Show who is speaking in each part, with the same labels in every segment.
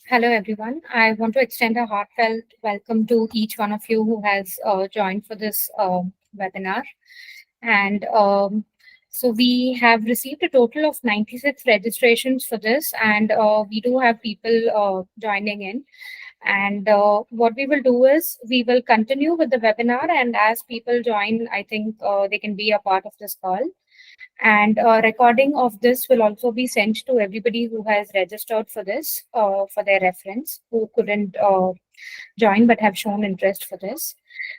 Speaker 1: Hello, everyone. I want to extend a heartfelt welcome to each one of you who has joined for this webinar. And so we have received a total of 96 registrations for this, and we do have people joining in. And what we will do is we will continue with the webinar, and as people join, I think they can be a part of this call. And a recording of this will also be sent to everybody who has registered for this for their reference, who couldn't join but have shown interest for this.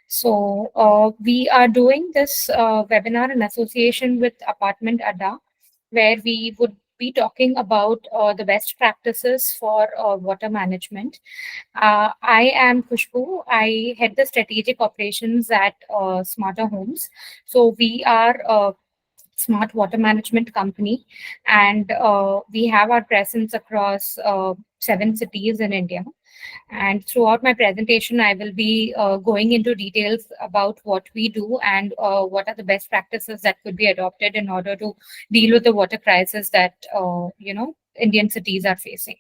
Speaker 1: So we are doing this webinar in association with Apartment ADDA, where we would be talking about the best practices for water management. I am Khushbu. I head the strategic operations at Smarter Homes. So we are smart water management company, and we have our presence across 7 cities in India. And throughout my presentation, I will be going into details about what we do and what are the best practices that could be adopted in order to deal with the water crisis that Indian cities are facing.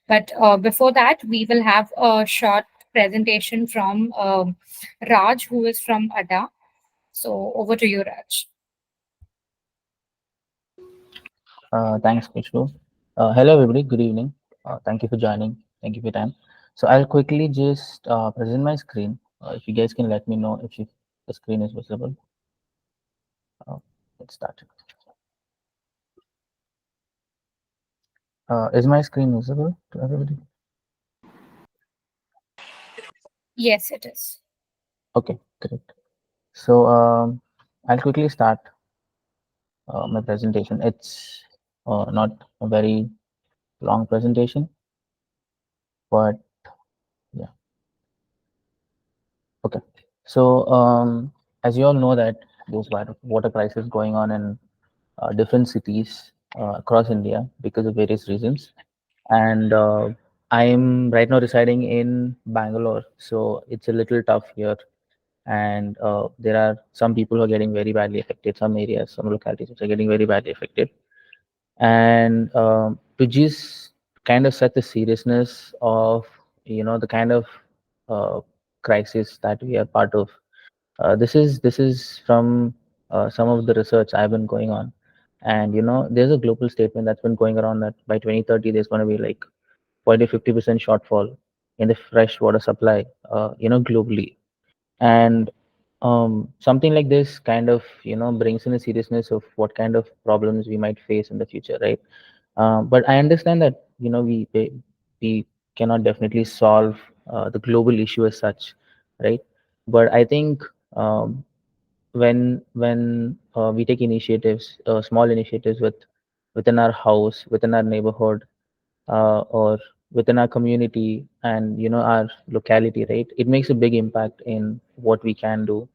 Speaker 1: But before that, we will have a short presentation from Raj, who is from ADDA. So over to you, Raj.
Speaker 2: Thanks, Kushbu. Hello, everybody. Good evening. Thank you for joining. Thank you for your time. So I'll quickly just present my screen. If you guys can let me know if the screen is visible. Uh, let's start. Is my screen visible to everybody?
Speaker 1: Yes, it is.
Speaker 2: Okay, great. So I'll quickly start my presentation. It's not a very long presentation, but yeah. Okay. So as you all know that there's water crisis going on in different cities across India because of various reasons. And I'm right now residing in Bangalore, so it's a little tough here. And there are some people who are getting very badly affected, some areas, some localities which are getting very badly affected. And to just kind of set the seriousness of, the kind of uh, crisis that we are part of, this is from some of the research I've been going on, and there's a global statement that's been going around that by 2030 there's going to be like 40 to 50% shortfall in the fresh water supply, globally. And something like this kind of brings in the seriousness of what kind of problems we might face in the future, right? But I understand that we cannot definitely solve the global issue as such, right? But I think when we take initiatives, small initiatives within our house, within our neighborhood, or within our community and our locality, right, it makes a big impact in what we can do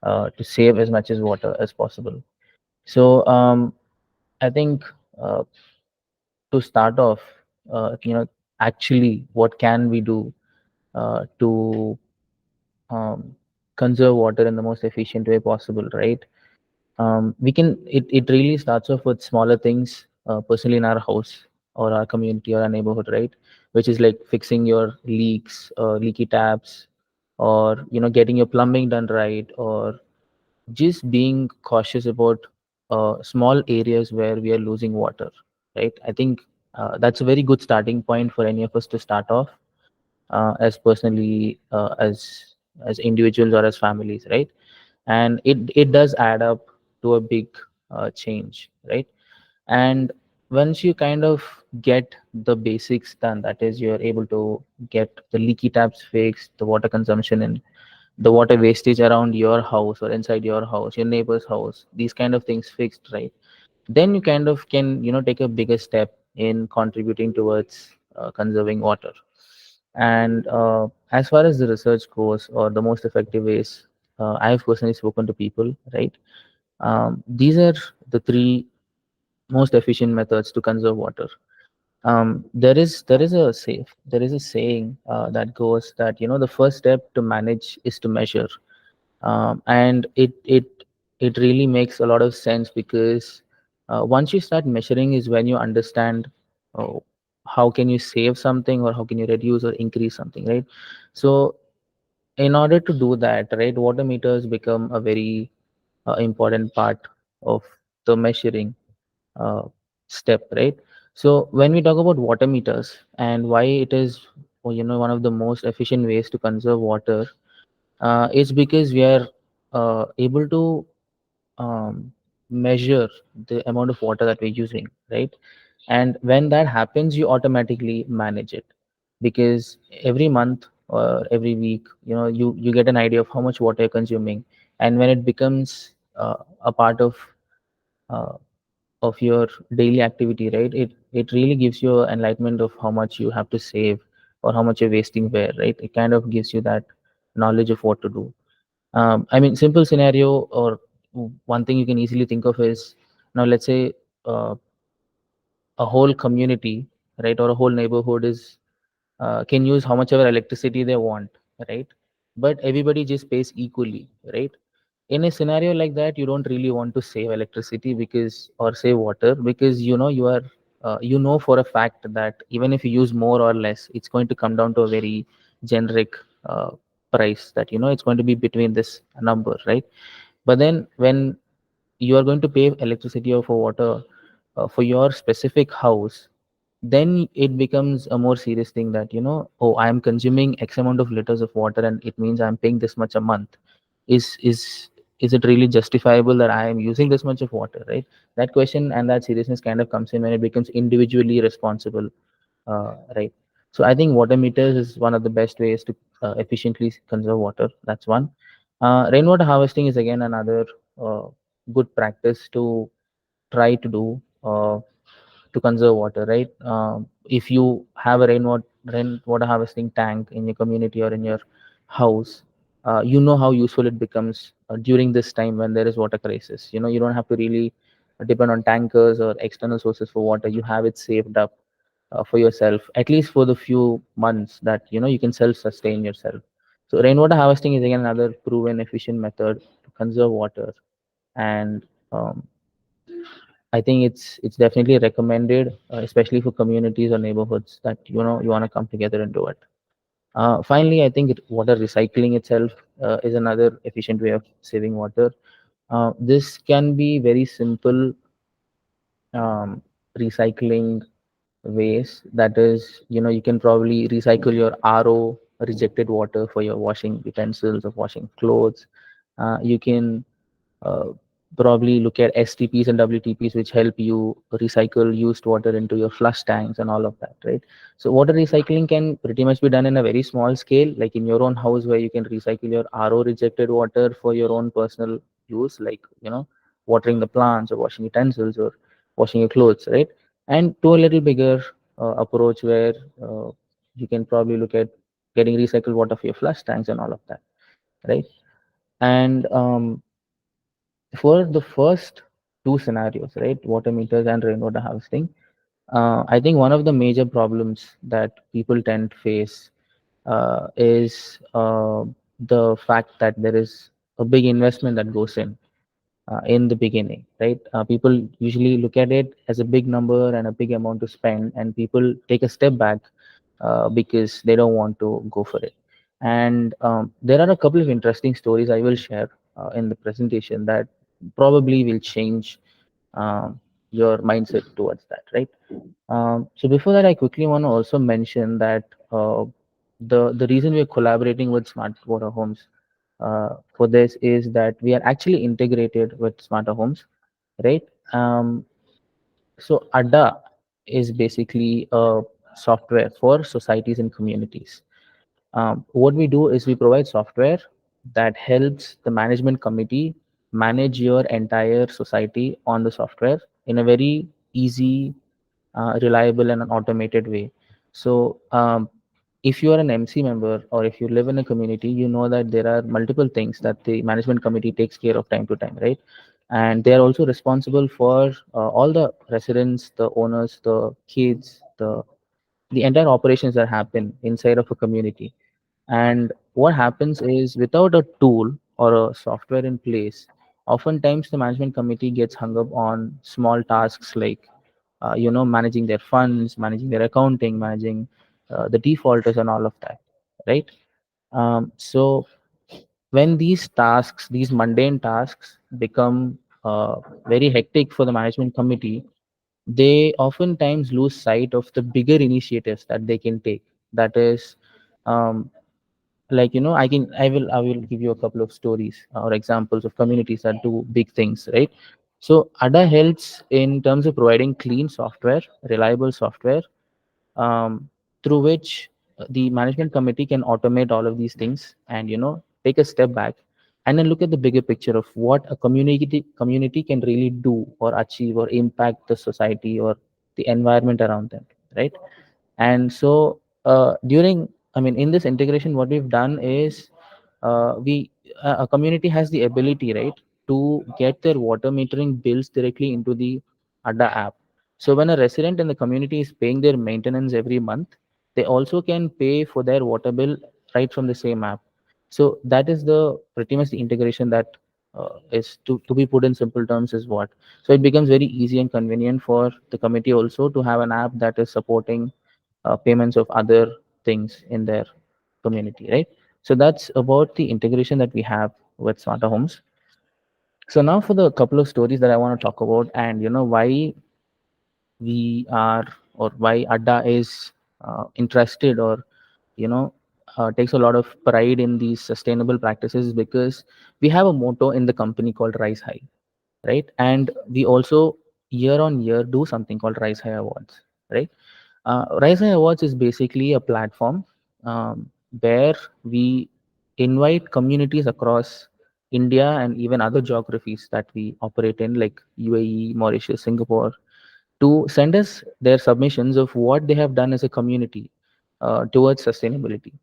Speaker 2: to save as much as water as possible. So I think uh, to start off, actually what can we do to um, conserve water in the most efficient way possible, right? We can it really starts off with smaller things, personally in our house or our community or our neighborhood, right? Which is like fixing your leaks, leaky taps, or getting your plumbing done right, or just being cautious about small areas where we are losing water, right? I think that's a very good starting point for any of us to start off, as personally, as individuals or as families, right? And it does add up to a big change, right? And once you kind of get the basics done, that is, you're able to get the leaky taps fixed, the water consumption and the water wastage around your house or inside your house, your neighbor's house, these kind of things fixed, right? Then you kind of can take a bigger step in contributing towards conserving water. And as far as the research goes, or the most effective ways, I have personally spoken to people, right? These are the three most efficient methods to conserve water. There is a saying that goes that the first step to manage is to measure. And it really makes a lot of sense, because once you start measuring is when you understand uh, how can you save something, or how can you reduce or increase something, right? So in order to do that, right, water meters become a very important part of the measuring uh, step, right? So when we talk about water meters and why it is, one of the most efficient ways to conserve water, it's because we are able to measure the amount of water that we're using, right? And when that happens, you automatically manage it, because every month or every week, you get an idea of how much water you're consuming. And when it becomes a part uh, of your daily activity, right, it really gives you enlightenment of how much you have to save or how much you're wasting where, right? It kind of gives you that knowledge of what to do. I mean, simple scenario, or one thing you can easily think of is, now let's say uh, a whole community, right, or a whole neighborhood is can use how much ever electricity they want, right? But everybody just pays equally, right? In a scenario like that, you don't really want to save electricity, because, or save water, because you are for a fact that even if you use more or less, it's going to come down to a very generic uh, price, that it's going to be between this number, right? But then when you are going to pay electricity or for water for your specific house, then it becomes a more serious thing, that oh, I am consuming x amount of liters of water, and it means I'm paying this much a month. Is is is it really justifiable that I am using this much of water, right? That question and that seriousness kind of comes in when it becomes individually responsible, right? So I think water meters is one of the best ways to efficiently conserve water. That's one. Rainwater harvesting is again another uh, good practice to try to do to conserve water, right? If you have a rainwater harvesting tank in your community or in your house, you know how useful it becomes during this time when there is water crisis. You don't have to really depend on tankers or external sources for water. You have it saved up for yourself, at least for the few months that you can self-sustain yourself. So rainwater harvesting is again another proven efficient method to conserve water, and um, I think it's definitely recommended, especially for communities or neighborhoods that you want to come together and do it. Finally, I think water recycling itself is another efficient way of saving water. This can be very simple recycling ways. That is, you can probably recycle your RO rejected water for your washing utensils or washing clothes. You can uh, probably look at STPs and WTPs, which help you recycle used water into your flush tanks and all of that, right? So water recycling can pretty much be done in a very small scale, like in your own house, where you can recycle your RO rejected water for your own personal use, like watering the plants or washing utensils or washing your clothes, right? And to a little bigger approach, where uh, you can probably look at getting recycled water for your flush tanks and all of that, right? And for the first two scenarios, right, water meters and rainwater harvesting, I think one of the major problems that people tend to face is the fact that there is a big investment that goes in the beginning, right? People usually look at it as a big number and a big amount to spend, and people take a step back because they don't want to go for it. And there are a couple of interesting stories I will share in the presentation that probably will change your mindset towards that, right? So before that, I quickly want to also mention that the reason we're collaborating with Smart Water Homes for this is that we are actually integrated with Smarter Homes, right? So ADDA is basically a software for societies and communities. What we do is we provide software that helps the management committee manage your entire society on the software in a very easy, reliable, and an automated way. So if you are an MC member or if you live in a community, you know that there are multiple things that the management committee takes care of time to time, right? And they are also responsible for all the residents, the owners, the kids, the entire operations that happen inside of a community. And what happens is, without a tool or a software in place, oftentimes the management committee gets hung up on small tasks like managing their funds, managing their accounting, managing the defaulters and all of that, right? So when these tasks, these mundane tasks become very hectic for the management committee, they oftentimes lose sight of the bigger initiatives that they can take. That is, um, like I will give you a couple of stories or examples of communities that do big things, right? So ADDA helps in terms of providing clean software, reliable software, um, through which the management committee can automate all of these things and take a step back and then look at the bigger picture of what a community can really do or achieve or impact the society or the environment around them, right? And so during I mean in this integration, what we've done is we a community has the ability, right, to get their water metering bills directly into the ADDA app. So when a resident in the community is paying their maintenance every month, they also can pay for their water bill right from the same app. So that is the pretty much the integration that is to be put in simple terms is what. So it becomes very easy and convenient for the committee also to have an app that is supporting payments of other things in their community, right? So that's about the integration that we have with Smarter Homes. So now for the couple of stories that I want to talk about, and why we are or why ADDA is interested or you know takes a lot of pride in these sustainable practices, because we have a motto in the company called Rise High, right? And we also year on year do something called Rise High Awards, right? Rise High Awards is basically a platform where we invite communities across India and even other geographies that we operate in, like UAE, Mauritius, Singapore, to send us their submissions of what they have done as a community towards sustainability.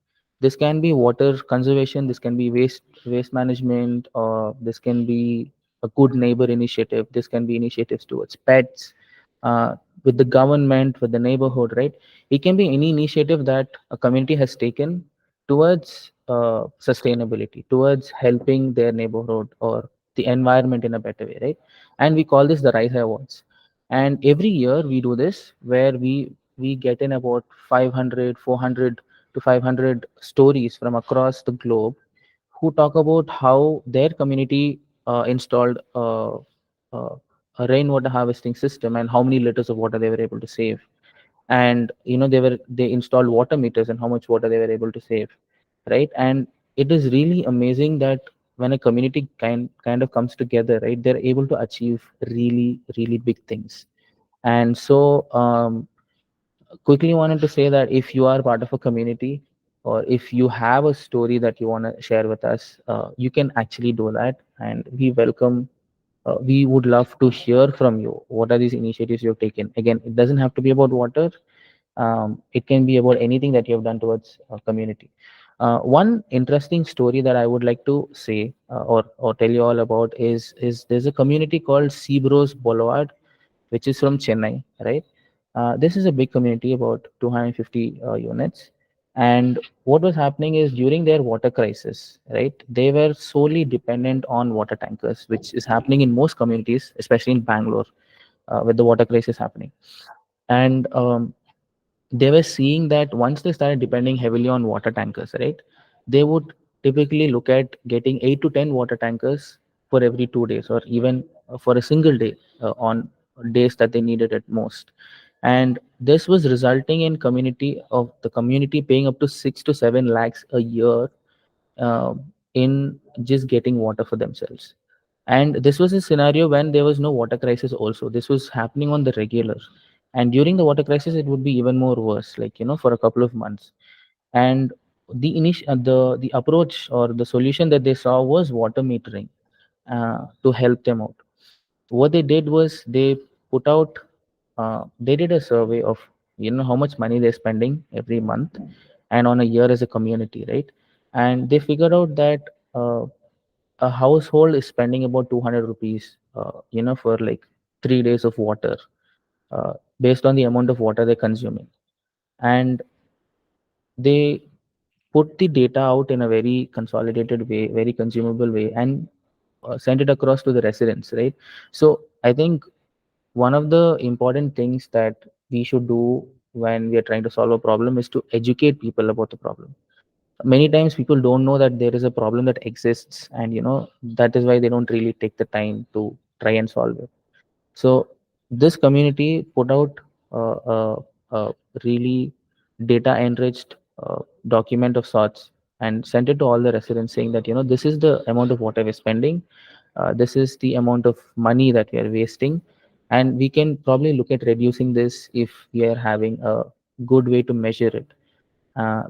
Speaker 2: This can be water conservation, this can be waste management, or this can be a good neighbor initiative, this can be initiatives towards pets, with the government, with the neighborhood, right? It can be any initiative that a community has taken towards sustainability, towards helping their neighborhood or the environment in a better way, right? And we call this the Rise High Awards. And every year we do this where we get in about 500, 400 to 500 stories from across the globe who talk about how their community installed a rainwater harvesting system and how many liters of water they were able to save. And they installed water meters and how much water they were able to save, right? And it is really amazing that when a community kind of comes together, right, they're able to achieve really really big things. And so quickly wanted to say that if you are part of a community or if you have a story that you want to share with us, you can actually do that, and we would love to hear from you. What are these initiatives you've taken? Again, it doesn't have to be about water. It can be about anything that you have done towards community. One interesting story that I would like to say or tell you all about is there's a community called Seabros Boulevard, which is from Chennai, right? This is a big community, about 250 units. And what was happening is during their water crisis, right, they were solely dependent on water tankers, which is happening in most communities, especially in Bangalore, with the water crisis happening. And they were seeing that once they started depending heavily on water tankers, right, they would typically look at getting 8 to 10 water tankers for every 2 days, or even for a single day, on days that they needed it most. And this was resulting in the community paying up to 6 to 7 lakhs a year in just getting water for themselves. And this was a scenario when there was no water crisis also. This was happening on the regular. And during the water crisis, it would be even more worse, like, for a couple of months. And the approach or the solution that they saw was water metering to help them out. What they did was they did a survey of, how much money they're spending every month and on a year as a community, right? And they figured out that a household is spending about 200 rupees, for like 3 days of water, based on the amount of water they're consuming. And they put the data out in a very consolidated way, very consumable way, and send it across to the residents, right? So I think one of the important things that we should do when we are trying to solve a problem is to educate people about the problem. Many times people don't know that there is a problem that exists, and that is why they don't really take the time to try and solve it. So this community put out a really data enriched document of sorts and sent it to all the residents, saying that this is the amount of water we're spending, this is the amount of money that we are wasting, and we can probably look at reducing this if we are having a good way to measure it,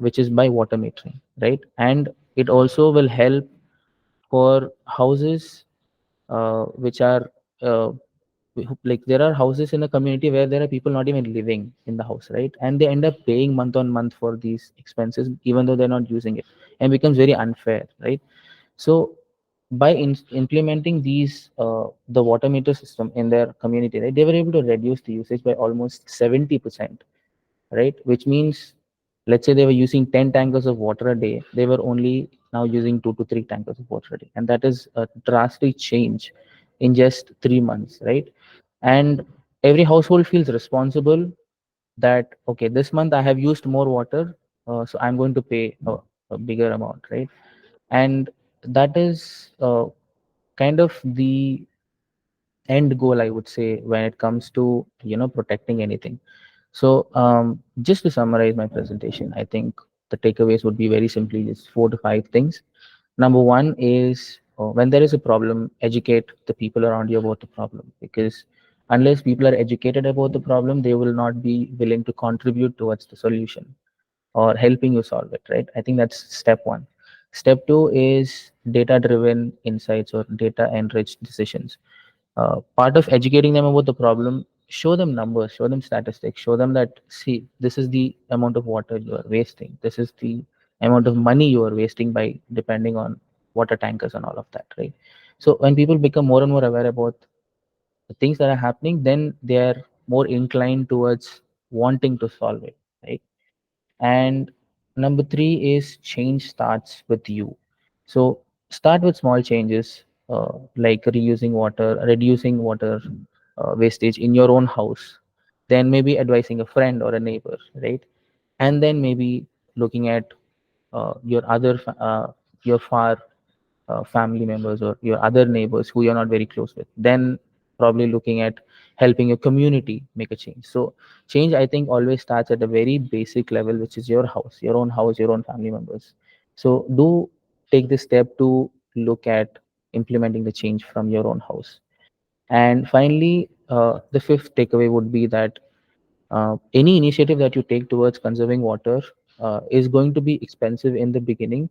Speaker 2: which is by water metering, right? And it also will help for houses which are like, there are houses in the community where there are people not even living in the house, right? And they end up paying month on month for these expenses even though they're not using it, and becomes very unfair, right? So by implementing these the water meter system in their community, right, they were able to reduce the usage by almost 70%, right? Which means, let's say they were using 10 tankers of water a day, they were only now using 2 to 3 tankers of water a day, and that is a drastic change in just 3 months, right? And every household feels responsible that, okay, this month I have used more water, so I'm going to pay a bigger amount, right? And that is kind of the end goal, I would say, when it comes to protecting anything. So just to summarize my presentation, I think the takeaways would be very simply just 4 to 5 things. Number one is, when there is a problem, educate the people around you about the problem, because unless people are educated about the problem, they will not be willing to contribute towards the solution or helping you solve it, right? I think that's step one. Step two is data driven insights or data enriched decisions. Part of educating them about the problem, show them numbers, show them statistics, show them that, see, this is the amount of water you are wasting, this is the amount of money you are wasting by depending on water tankers and all of that, right? So when people become more and more aware about the things that are happening, then they are more inclined towards wanting to solve it, right? And number three is, change starts with you. So start with small changes, like reusing water, reducing water wastage in your own house. Then maybe advising a friend or a neighbor, right? And then maybe looking at your your far family members or your other neighbors who you're not very close with. Then probably looking at helping your community make a change. So change, I think, always starts at a very basic level, which is your own house, your own family members. So do take this step to look at implementing the change from your own house. And finally, the fifth takeaway would be that any initiative that you take towards conserving water is going to be expensive in the beginning,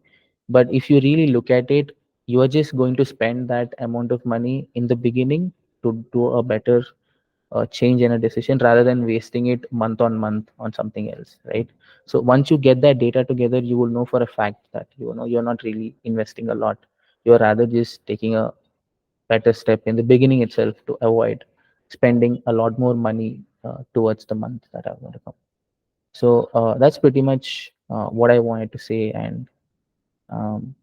Speaker 2: but if you really look at it, you are just going to spend that amount of money in the beginning to do a better change in a decision, rather than wasting it month on month on something else, right? So once you get that data together, you will know for a fact that you're not really investing a lot. You're rather just taking a better step in the beginning itself to avoid spending a lot more money towards the month that are going to come. So that's pretty much what I wanted to say, and um,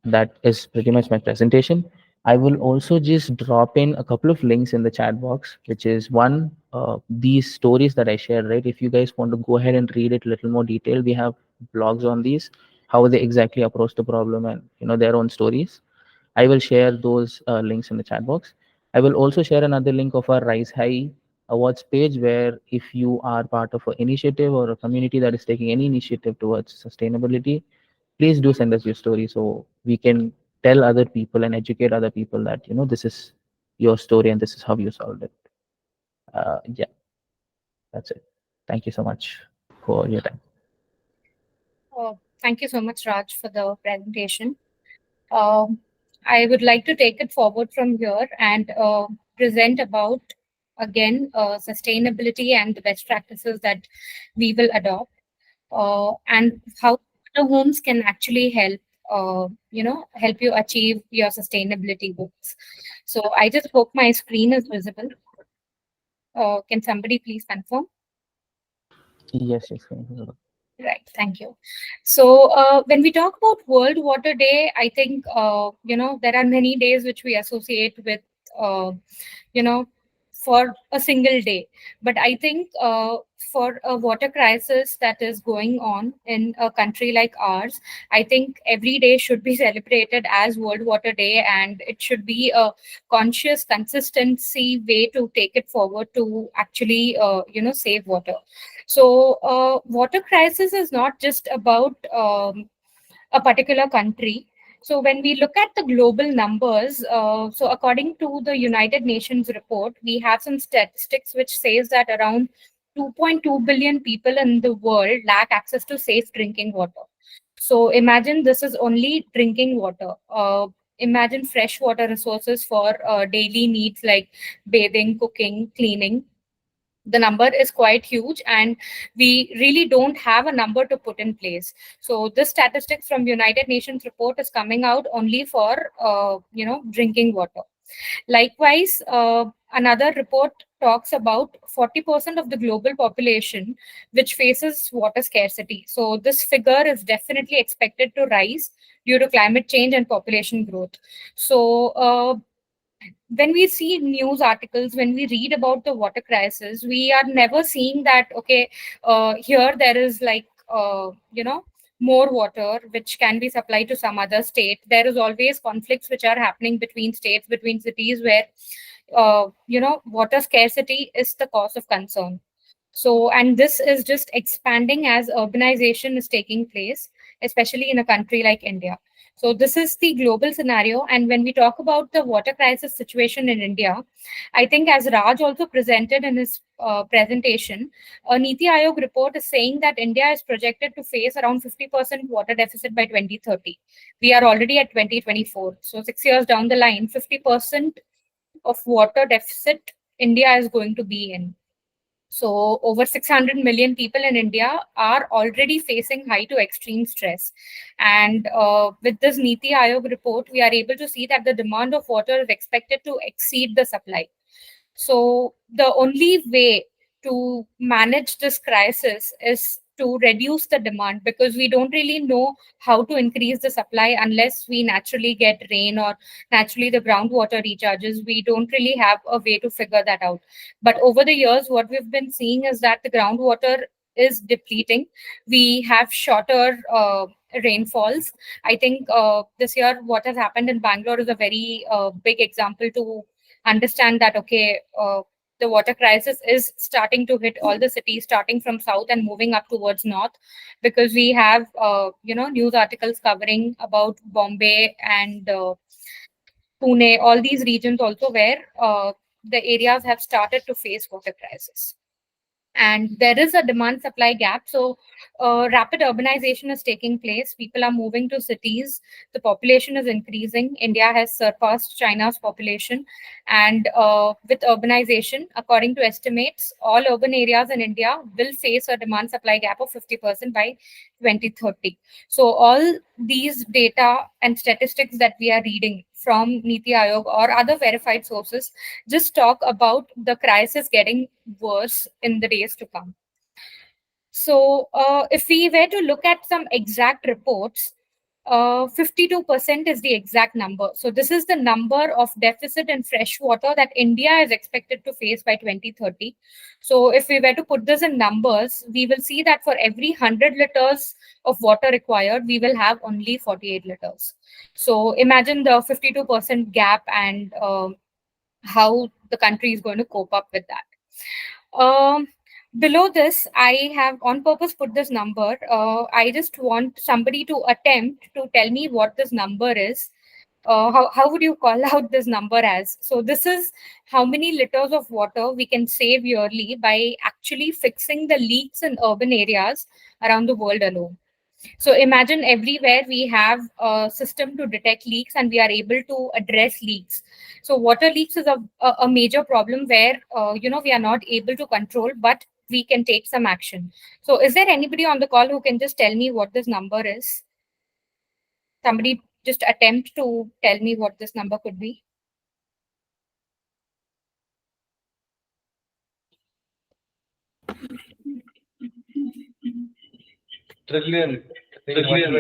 Speaker 2: that is pretty much my presentation. I will also just drop in a couple of links in the chat box, which is one, these stories that I shared, right? If you guys want to go ahead and read it a little more detail, we have blogs on these, how they exactly approach the problem, and their own stories. I will share those links in the chat box. I will also share another link of our Rise High Awards page, where if you are part of an initiative or a community that is taking any initiative towards sustainability, please do send us your story so we can tell other people and educate other people that this is your story and this is how you solved it. Yeah, that's it. Thank you so much for your time.
Speaker 1: Thank you so much, Raj, for the presentation. Um, I would like to take it forward from here and present about again sustainability and the best practices that we will adopt, and how the homes can actually help. Help you achieve your sustainability goals. So I just hope my screen is visible. Can somebody please confirm?
Speaker 2: Yes, yes. Thank you.
Speaker 1: Right, thank you. So, when we talk about World Water Day, I think there are many days which we associate with, uh, you know, for a single day. But I think for a water crisis that is going on in a country like ours, I think every day should be celebrated as World Water Day, and it should be a conscious consistency way to take it forward to actually save water. So water crisis is not just about a particular country. So when we look at the global numbers, so according to the United Nations report, we have some statistics which says that around 2.2 billion people in the world lack access to safe drinking water. So imagine this is only drinking water. Imagine fresh water resources for daily needs like bathing, cooking, cleaning. The number is quite huge, and we really don't have a number to put in place. So this statistics from United Nations report is coming out only for drinking water. Likewise, another report talks about 40% of the global population which faces water scarcity. So this figure is definitely expected to rise due to climate change and population growth. So when we see news articles, when we read about the water crisis, we are never seeing that, okay, here there is like, more water which can be supplied to some other state. There is always conflicts which are happening between states, between cities, where, water scarcity is the cause of concern. So, and this is just expanding as urbanization is taking place, especially in a country like India. So, this is the global scenario. And when we talk about the water crisis situation in India, I think, as Raj also presented in his presentation, a Niti Aayog report is saying that India is projected to face around 50% water deficit by 2030. We are already at 2024. So, 6 years down the line, 50% of water deficit India is going to be in. So, over 600 million people in India are already facing high to extreme stress. And with this Niti Aayog report, we are able to see that the demand of water is expected to exceed the supply. So the only way to manage this crisis is to reduce the demand, because we don't really know how to increase the supply unless we naturally get rain or naturally the groundwater recharges. We don't really have a way to figure that out. But over the years, what we've been seeing is that the groundwater is depleting. We have shorter rainfalls. I think this year, what has happened in Bangalore is a very big example to understand that, okay, the water crisis is starting to hit all the cities, starting from south and moving up towards north, because we have news articles covering about Bombay and Pune, all these regions also, where the areas have started to face water crisis. And there is a demand supply gap. So rapid urbanization is taking place. People are moving to cities. The population is increasing. India has surpassed China's population. And with urbanization, according to estimates, all urban areas in India will face a demand supply gap of 50% by 2030. So all these data and statistics that we are reading from Niti Aayog or other verified sources just talk about the crisis getting worse in the days to come. So, if we were to look at some exact reports, 52% is the exact number. So, this is the number of deficit in fresh water that India is expected to face by 2030. So, if we were to put this in numbers, we will see that for every 100 liters of water required, we will have only 48 liters. So, imagine the 52% gap and how the country is going to cope up with that. Below this, I have on purpose put this number. I just want somebody to attempt to tell me what this number is. How would you call out this number as? So this is how many liters of water we can save yearly by actually fixing the leaks in urban areas around the world alone. So imagine everywhere we have a system to detect leaks and we are able to address leaks. So water leaks is a major problem where we are not able to control, but we can take some action. So is there anybody on the call who can just tell me what this number is? Somebody just attempt to tell me what this number could be.
Speaker 3: Trillion. Trillion.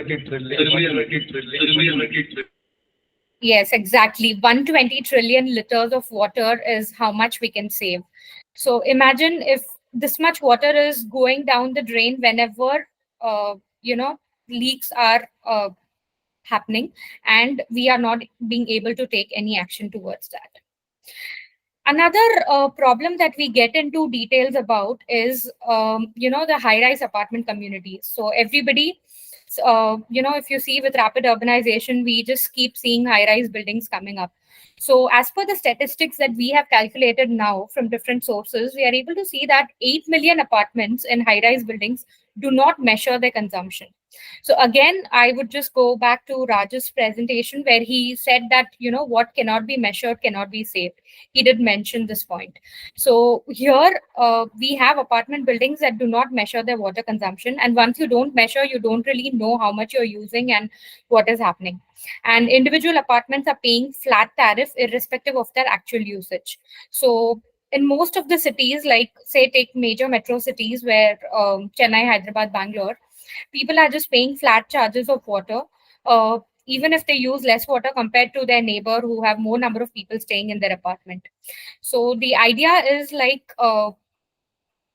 Speaker 1: Yes, exactly. 120 trillion liters of water is how much we can save. So imagine if this much water is going down the drain whenever, uh, you know, leaks are happening, and we are not being able to take any action towards that. Another problem that we get into details about is, the high-rise apartment communities. So everybody, if you see with rapid urbanization, we just keep seeing high-rise buildings coming up. So as per the statistics that we have calculated now from different sources, we are able to see that 8 million apartments in high-rise buildings do not measure their consumption. So again, I would just go back to Raj's presentation where he said that, what cannot be measured cannot be saved. He did mention this point. So here we have apartment buildings that do not measure their water consumption. And once you don't measure, you don't really know how much you're using and what is happening. And individual apartments are paying flat tariff irrespective of their actual usage. So in most of the cities, like say take major metro cities where Chennai, Hyderabad, Bangalore, people are just paying flat charges of water. Even if they use less water compared to their neighbor who have more number of people staying in their apartment. So the idea is like,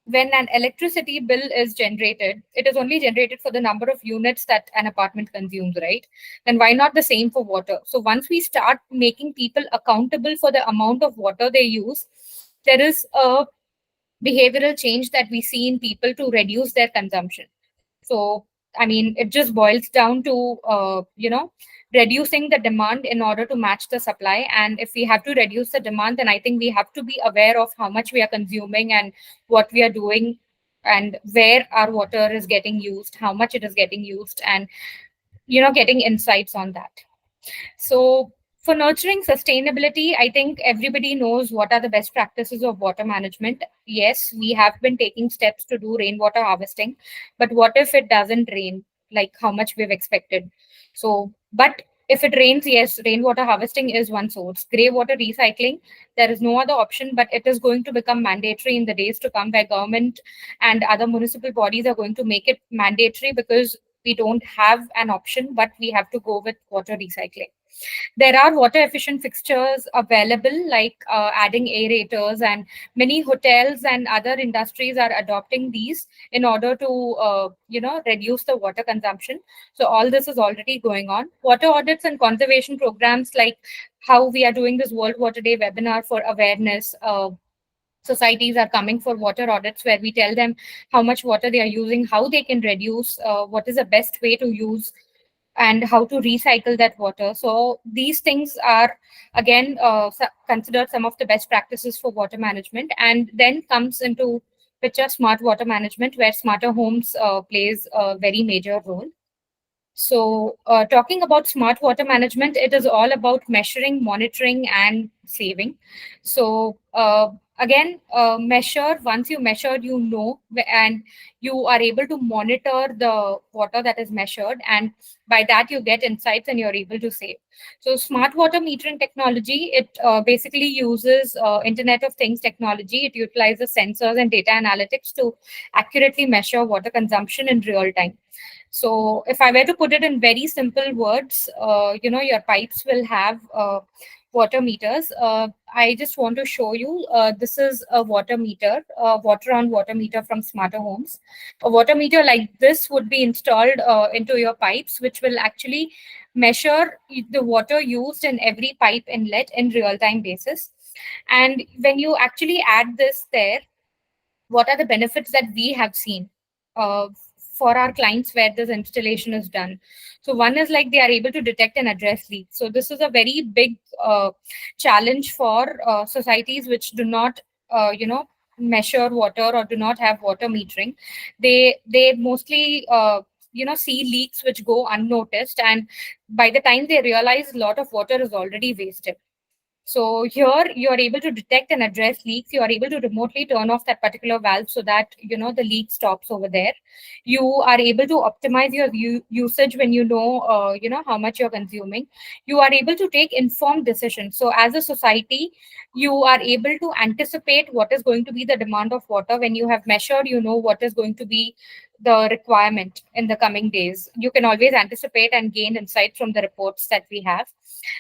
Speaker 1: when an electricity bill is generated, it is only generated for the number of units that an apartment consumes, right? Then why not the same for water? So once we start making people accountable for the amount of water they use, there is a behavioral change that we see in people to reduce their consumption. So, I mean, it just boils down to, reducing the demand in order to match the supply. And if we have to reduce the demand, then I think we have to be aware of how much we are consuming and what we are doing and where our water is getting used, how much it is getting used, and, getting insights on that. So, for nurturing sustainability, I think everybody knows what are the best practices of water management. Yes, we have been taking steps to do rainwater harvesting, but what if it doesn't rain like how much we've expected? So, but if it rains, yes, rainwater harvesting is one source. Grey water recycling, there is no other option, but it is going to become mandatory in the days to come, where government and other municipal bodies are going to make it mandatory because we don't have an option, but we have to go with water recycling. There are water efficient fixtures available, like adding aerators, and many hotels and other industries are adopting these in order to, reduce the water consumption. So all this is already going on. Water audits and conservation programs, like how we are doing this World Water Day webinar for awareness. Societies are coming for water audits where we tell them how much water they are using, how they can reduce, what is the best way to use, and how to recycle that water. So these things are again considered some of the best practices for water management. And then comes into picture smart water management, where smarter homes plays a very major role. So, talking about smart water management, it is all about measuring, monitoring, and saving. So, again, measure. Once you measured, and you are able to monitor the water that is measured, and by that you get insights and you're able to save. So, smart water metering technology, it basically uses Internet of Things technology. It utilizes sensors and data analytics to accurately measure water consumption in real time. So if I were to put it in very simple words, your pipes will have water meters. I just want to show you. This is a water meter, water on water meter from SmarterHomes. A water meter like this would be installed into your pipes, which will actually measure the water used in every pipe inlet in real time basis. And when you actually add this there, what are the benefits that we have seen uh, for our clients where this installation is done? So one is like they are able to detect and address leaks. So this is a very big challenge for societies which do not, measure water or do not have water metering. They mostly see leaks which go unnoticed, and by the time they realize, a lot of water is already wasted. So here you are able to detect and address leaks. You are able to remotely turn off that particular valve so that the leak stops over there. You are able to optimize your usage when how much you're consuming. You are able to take informed decisions. So as a society, you are able to anticipate what is going to be the demand of water. When you have measured, what is going to be the requirement in the coming days. You can always anticipate and gain insight from the reports that we have.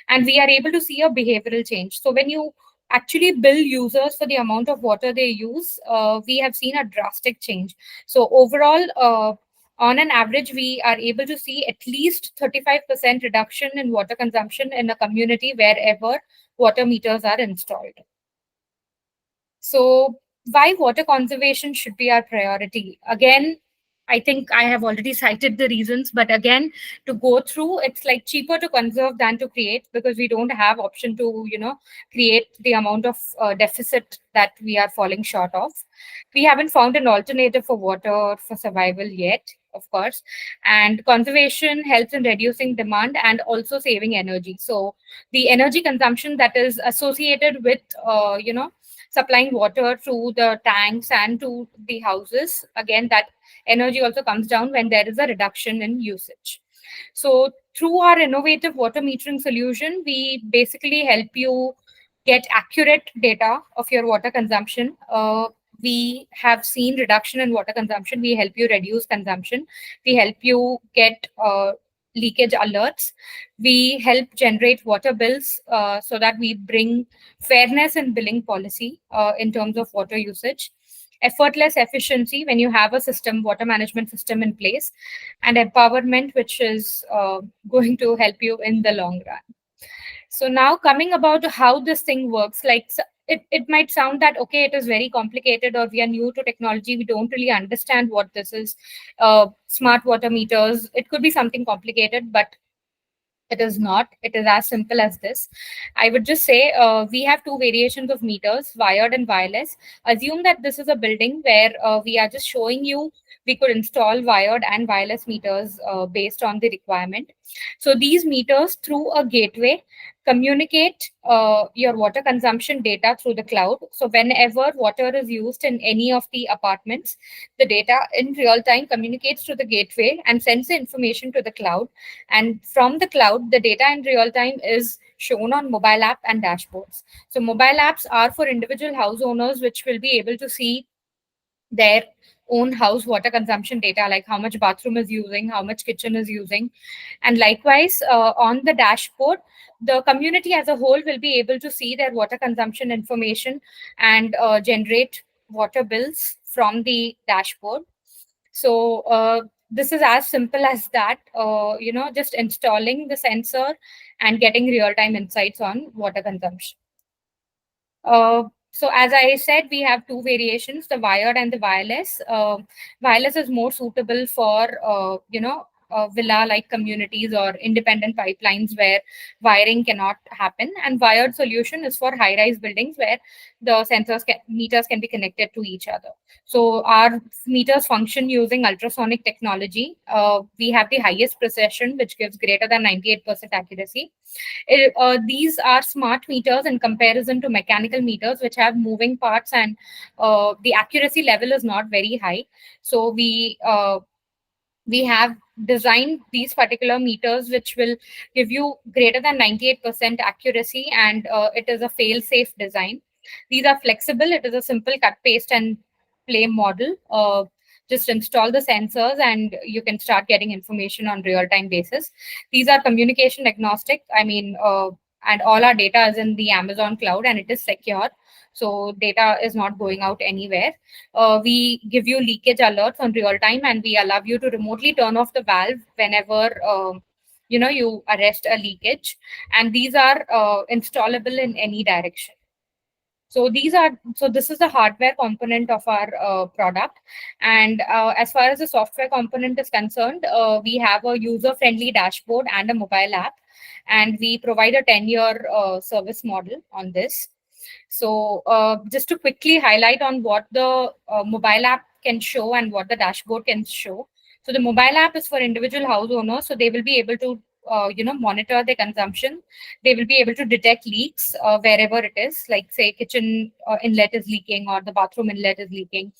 Speaker 1: And we are able to see a behavioral change. So when you actually bill users for the amount of water they use, we have seen a drastic change. So overall, on an average, we are able to see at least 35% reduction in water consumption in a community wherever water meters are installed. So, why water conservation should be our priority? Again, I think I have already cited the reasons, but again, to go through, it's like cheaper to conserve than to create, because we don't have option to, create the amount of deficit that we are falling short of. We haven't found an alternative for water for survival yet, of course. And conservation helps in reducing demand and also saving energy. So the energy consumption that is associated with, supplying water to the tanks and to the houses, again, that energy also comes down when there is a reduction in usage. So through our innovative water metering solution, we basically help you get accurate data of your water consumption. We have seen reduction in water consumption. We help you reduce consumption. We help you get leakage alerts. We help generate water bills so that we bring fairness in billing policy in terms of water usage. Effortless efficiency when you have a system, water management system in place, and empowerment, which is going to help you in the long run. So now coming about how this thing works, like it might sound that, okay, it is very complicated, or we are new to technology, we don't really understand what this is. Smart water meters, it could be something complicated, but it is not. It is as simple as this. I would just say we have two variations of meters, wired and wireless. Assume that this is a building where we are just showing you we could install wired and wireless meters based on the requirement. So these meters through a gateway communicate your water consumption data through the cloud. So whenever water is used in any of the apartments, the data in real time communicates to the gateway and sends the information to the cloud. And from the cloud, the data in real time is shown on mobile app and dashboards. So mobile apps are for individual house owners, which will be able to see their own house water consumption data, like how much bathroom is using, how much kitchen is using. And likewise, on the dashboard, the community as a whole will be able to see their water consumption information and generate water bills from the dashboard. So this is as simple as that, just installing the sensor and getting real-time insights on water consumption. So as I said, we have two variations, the wired and the wireless. Wireless is more suitable for, villa-like communities or independent pipelines where wiring cannot happen. And wired solution is for high-rise buildings where the meters can be connected to each other. So our meters function using ultrasonic technology. We have the highest precision, which gives greater than 98% accuracy. These are smart meters in comparison to mechanical meters, which have moving parts, and the accuracy level is not very high. So we have designed these particular meters which will give you greater than 98% accuracy, and it is a fail-safe design. These are flexible. It is a simple cut, paste, and play model. Just install the sensors and you can start getting information on real-time basis. These are communication agnostic. I mean, and all our data is in the Amazon cloud and it is secure. So data is not going out anywhere. We give you leakage alerts on real time, and we allow you to remotely turn off the valve whenever you arrest a leakage. And these are installable in any direction. So this is the hardware component of our product. And as far as the software component is concerned, we have a user-friendly dashboard and a mobile app, and we provide a 10-year service model on this. So just to quickly highlight on what the mobile app can show and what the dashboard can show. So the mobile app is for individual house owners, so they will be able to monitor their consumption. They will be able to detect leaks wherever it is, like say kitchen inlet is leaking or the bathroom inlet is leaking.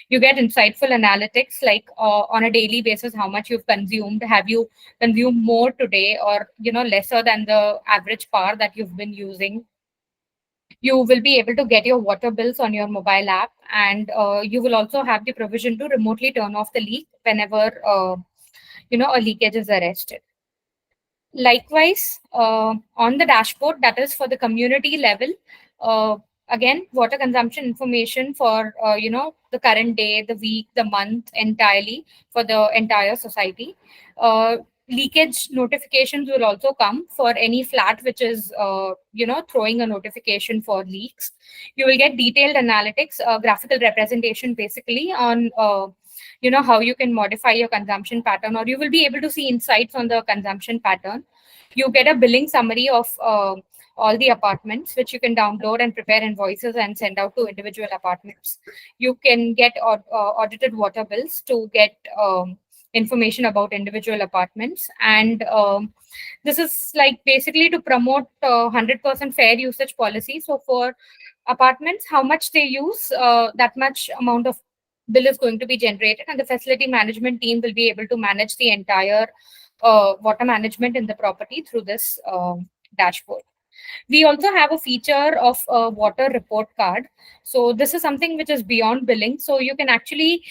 Speaker 1: You get insightful analytics, like on a daily basis, how much you've consumed. Have you consumed more today, or lesser than the average power that you've been using? You will be able to get your water bills on your mobile app, and you will also have the provision to remotely turn off the leak whenever a leakage is arrested. Likewise, on the dashboard, that is for the community level, uh, again, water consumption information for the current day, the week, the month entirely for the entire society. Leakage notifications will also come for any flat which is throwing a notification for leaks. You will get detailed analytics, graphical representation basically on how you can modify your consumption pattern, or you will be able to see insights on the consumption pattern. You get a billing summary of all the apartments, which you can download and prepare invoices and send out to individual apartments. You can get audited water bills to get information about individual apartments. And this is like basically to promote 100% fair usage policy. So for apartments, how much they use, that much amount of bill is going to be generated, and the facility management team will be able to manage the entire water management in the property through this dashboard. We also have a feature of a water report card. So this is something which is beyond billing. So you can actually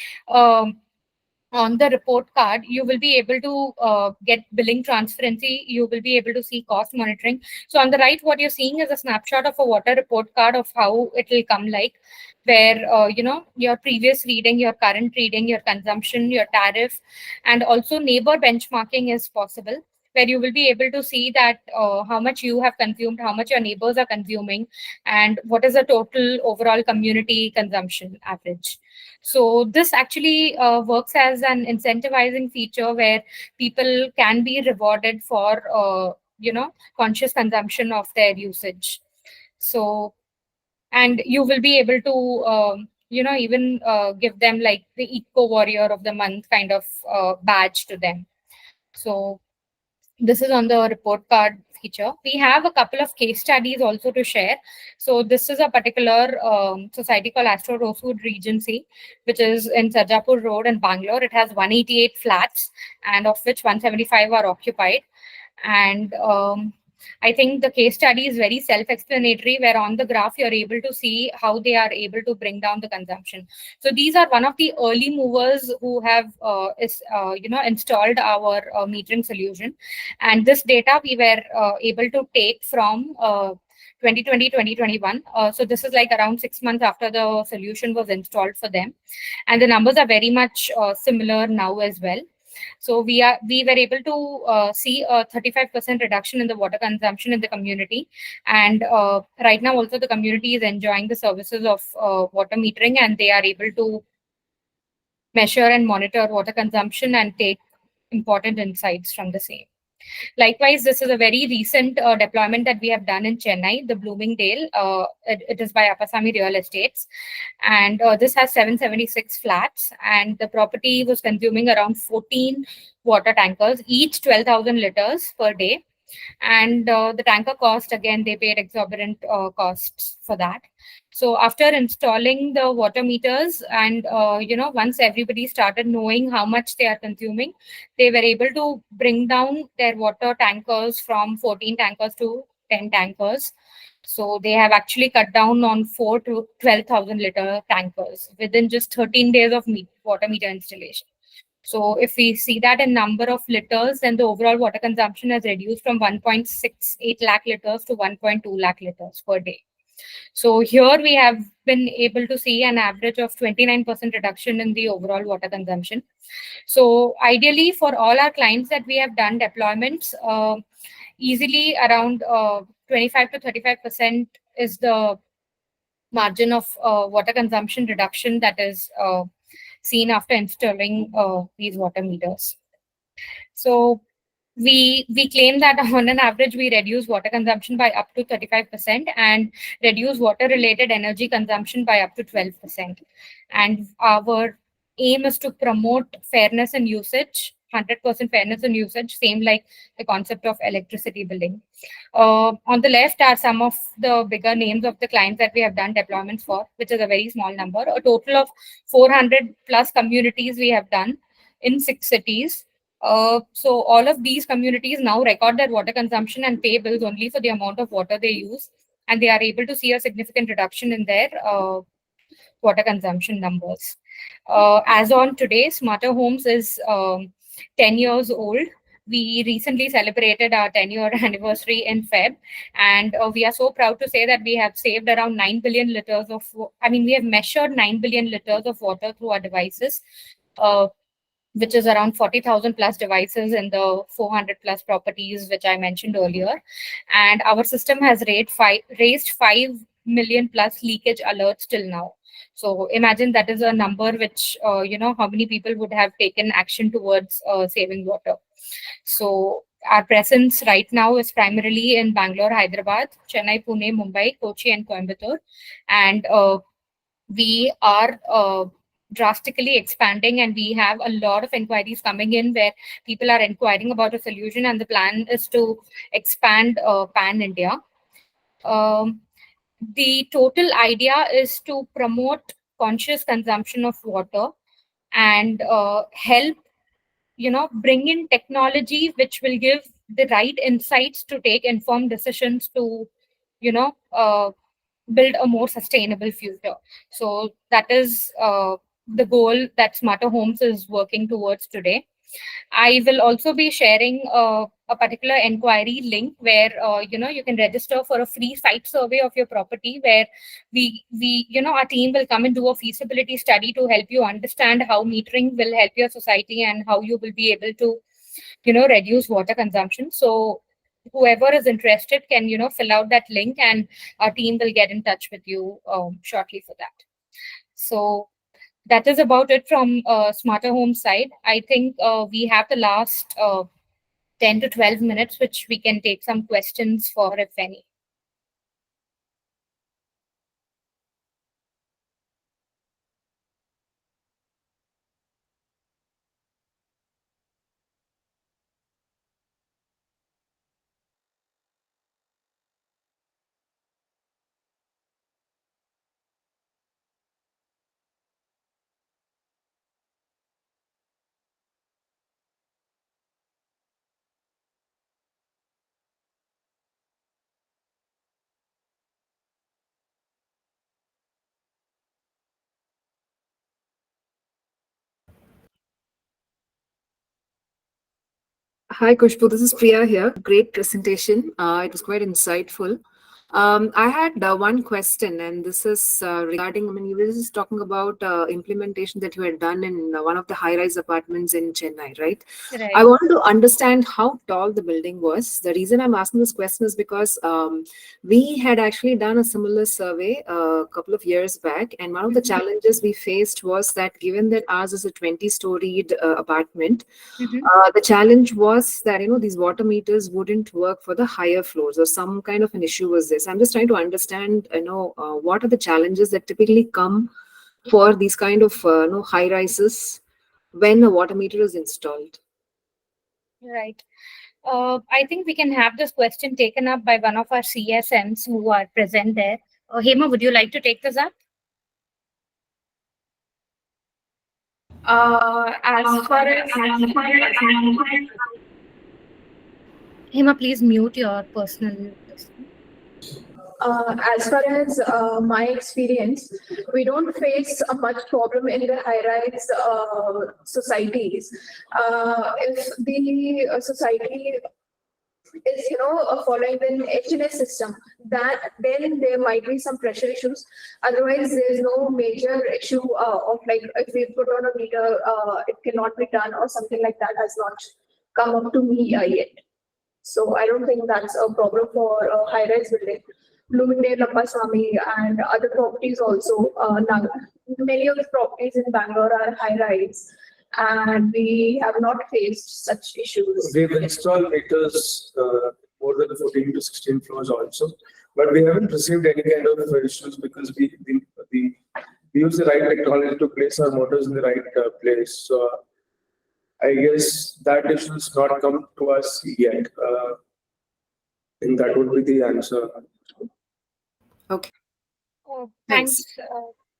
Speaker 1: on the report card, you will be able to get billing transparency. You will be able to see cost monitoring. So on the right, what you're seeing is a snapshot of a water report card of how it will come like, where your previous reading, your current reading, your consumption, your tariff, and also neighbor benchmarking is possible, where you will be able to see that how much you have consumed, how much your neighbors are consuming, and what is the total overall community consumption average. So this actually works as an incentivizing feature where people can be rewarded for conscious consumption of their usage. So, and you will be able to even give them like the eco warrior of the month kind of badge to them. So this is on the report card feature. We have a couple of case studies also to share. So this is a particular society called Astro Rosewood Regency, which is in Sarjapur Road in Bangalore. It has 188 flats, and of which 175 are occupied. And I think the case study is very self-explanatory, where on the graph you're able to see how they are able to bring down the consumption. So these are one of the early movers who have installed our metering solution, and this data we were able to take from 2020 2021. So this is like around 6 months after the solution was installed for them, and the numbers are very much similar now as well. So we were able to see a 35% reduction in the water consumption in the community, and right now also the community is enjoying the services of water metering, and they are able to measure and monitor water consumption and take important insights from the same. Likewise, this is a very recent deployment that we have done in Chennai, the Bloomingdale. It is by Apasami Real Estates. And this has 776 flats, and the property was consuming around 14 water tankers, each 12,000 liters per day. And the tanker cost, again, they paid exorbitant costs for that. So after installing the water meters, and once everybody started knowing how much they are consuming, they were able to bring down their water tankers from 14 tankers to 10 tankers. So they have actually cut down on 4 to 12,000 liter tankers within just 13 days of water meter installation. So if we see that in number of liters, then the overall water consumption has reduced from 1.68 lakh liters to 1.2 lakh liters per day. So here we have been able to see an average of 29% reduction in the overall water consumption. So ideally, for all our clients that we have done deployments, easily around 25 to 35% is the margin of water consumption reduction that is seen after installing these water meters. So we claim that on an average we reduce water consumption by up to 35% and reduce water related energy consumption by up to 12%. And our aim is to promote fairness in usage, 100% fairness in usage, same like the concept of electricity billing. On the left are some of the bigger names of the clients that we have done deployments for, which is a very small number. A total of 400 plus communities we have done in 6 cities. So all of these communities now record their water consumption and pay bills only for the amount of water they use. and they are able to see a significant reduction in their water consumption numbers. As on today, Smarter Homes is 10 years old. We recently celebrated our 10-year anniversary in Feb, and we are so proud to say that we have saved around 9 billion liters of, we have measured 9 billion liters of water through our devices, which is around 40,000 plus devices in the 400 plus properties, which I mentioned earlier. And our system has raised 5 million plus leakage alerts till now. So imagine that is a number which, how many people would have taken action towards saving water. So our presence right now is primarily in Bangalore, Hyderabad, Chennai, Pune, Mumbai, Kochi, and Coimbatore. And we are drastically expanding, and we have a lot of inquiries coming in where people are inquiring about a solution, and the plan is to expand pan India. The total idea is to promote conscious consumption of water and help bring in technology which will give the right insights to take informed decisions to you know uh, build a more sustainable future. So that is the goal that Smarter Homes is working towards today. I will also be sharing a particular inquiry link where you can register for a free site survey of your property, where we our team will come and do a feasibility study to help you understand how metering will help your society and how you will be able to reduce water consumption. So whoever is interested can fill out that link, and our team will get in touch with you shortly for that. So that is about it from Smarter Home side. I think we have the last 10 to 12 minutes, which we can take some questions for, if any.
Speaker 3: Hi, Kushbu. This is Priya here. Great presentation. It was quite insightful. I had one question, and this is regarding. I mean, you were just talking about implementation that you had done in one of the high-rise apartments in Chennai, right? I
Speaker 1: Right.
Speaker 3: wanted to understand how tall the building was. The reason I'm asking this question is because we had actually done a similar survey a couple of years back, and one of the challenges we faced was that given that ours is a 20-storied apartment,
Speaker 1: Mhm.
Speaker 3: the challenge was that these water meters wouldn't work for the higher floors, or some kind of an issue was this. I'm just trying to understand, what are the challenges that typically come for these kind of high rises when a water meter is installed.
Speaker 1: Right. I think we can have this question taken up by one of our CSMs who are present there. Hema, would you like to take this up?
Speaker 4: As far as
Speaker 1: Hema, please mute your personal this thing.
Speaker 4: as far as my experience, we don't face a much problem in the high-rise societies. If the society is following the HNS system, that then there might be some pressure issues. Otherwise, there's no major issue of like if we put on a meter, it cannot be done or something like that has not come up to me yet. So I don't think that's a problem for a high-rise building. Bloomingdale, Lappaswamy, and other properties also. Now, many of the properties in Bangalore are high-rise, and we have not faced such issues.
Speaker 5: We've installed meters more than 14 to 16 floors also, but we haven't received any kind of issues because we use the right technology to place our motors in the right place. So I guess that issue has not come to us yet. And that would be the answer.
Speaker 3: Okay.
Speaker 1: Thanks,
Speaker 3: Thanks.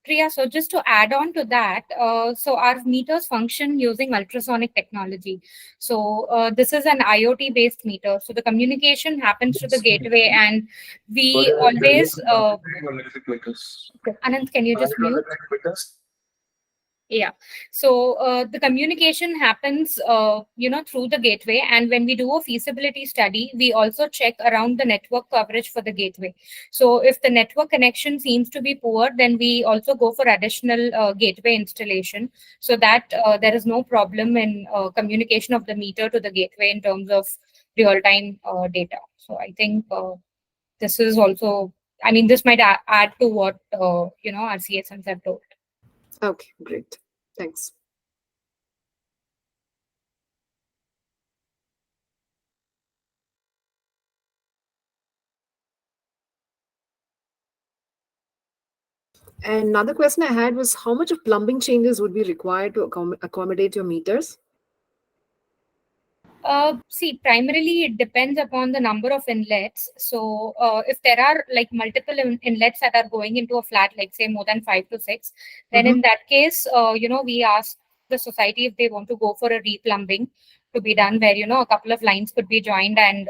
Speaker 1: Priya, so just to add on to that, so our meters function using ultrasonic technology. So this is an IoT based meter. So the communication happens to the gateway, and we always,
Speaker 5: Electric meters.
Speaker 1: Anand, can you just mute?
Speaker 5: Electric meters.
Speaker 1: Yeah. So the communication happens, through the gateway. And when we do a feasibility study, we also check around the network coverage for the gateway. So if the network connection seems to be poor, then we also go for additional gateway installation, so that there is no problem in communication of the meter to the gateway in terms of real-time data. So I think this is also, I mean, this might add to what, our CSMs have told.
Speaker 3: Okay, great. Thanks. And another question I had was how much of plumbing changes would be required to accommodate your meters?
Speaker 1: See, primarily it depends upon the number of inlets. So, if there are like multiple inlets that are going into a flat, like say more than 5 to 6, then in that case, we ask the society if they want to go for a replumbing to be done, where a couple of lines could be joined, and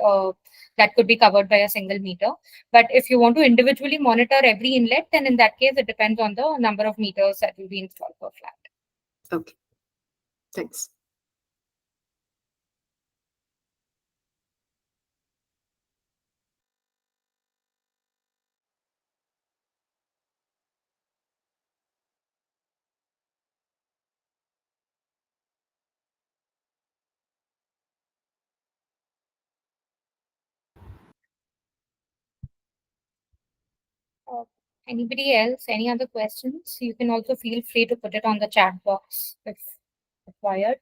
Speaker 1: that could be covered by a single meter. But if you want to individually monitor every inlet, then in that case, it depends on the number of meters that will be installed per flat.
Speaker 3: Okay, thanks.
Speaker 1: Uh, Anybody else? Any other questions? You can also feel free to put it on the chat box if required.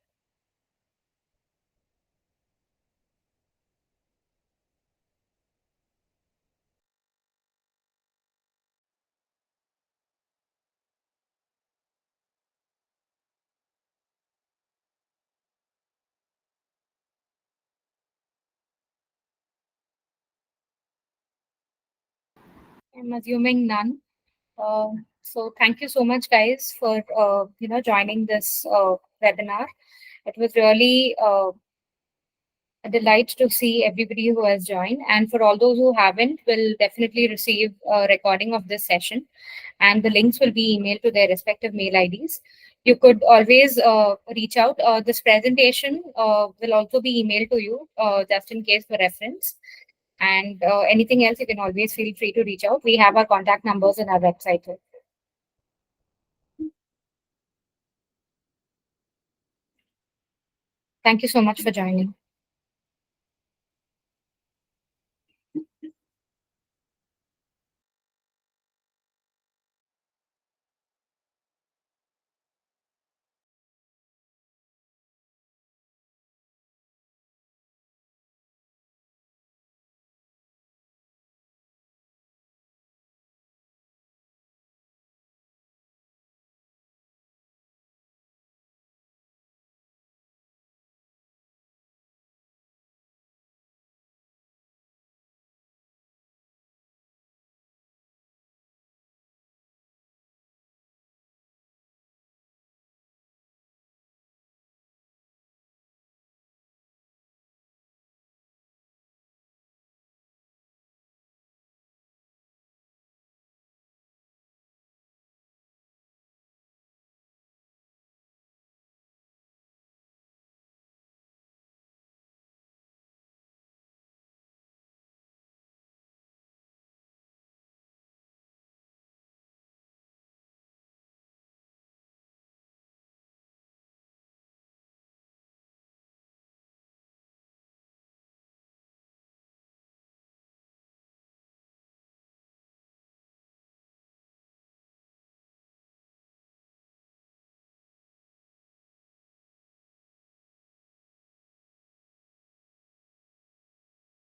Speaker 1: I'm assuming none. So thank you so much, guys, for joining this webinar. It was really a delight to see everybody who has joined, and for all those who haven't, will definitely receive a recording of this session, and the links will be emailed to their respective mail IDs. You could always reach out. This presentation will also be emailed to you just in case for reference. And anything else, you can always feel free to reach out. We have our contact numbers in our website too. Thank you so much for joining.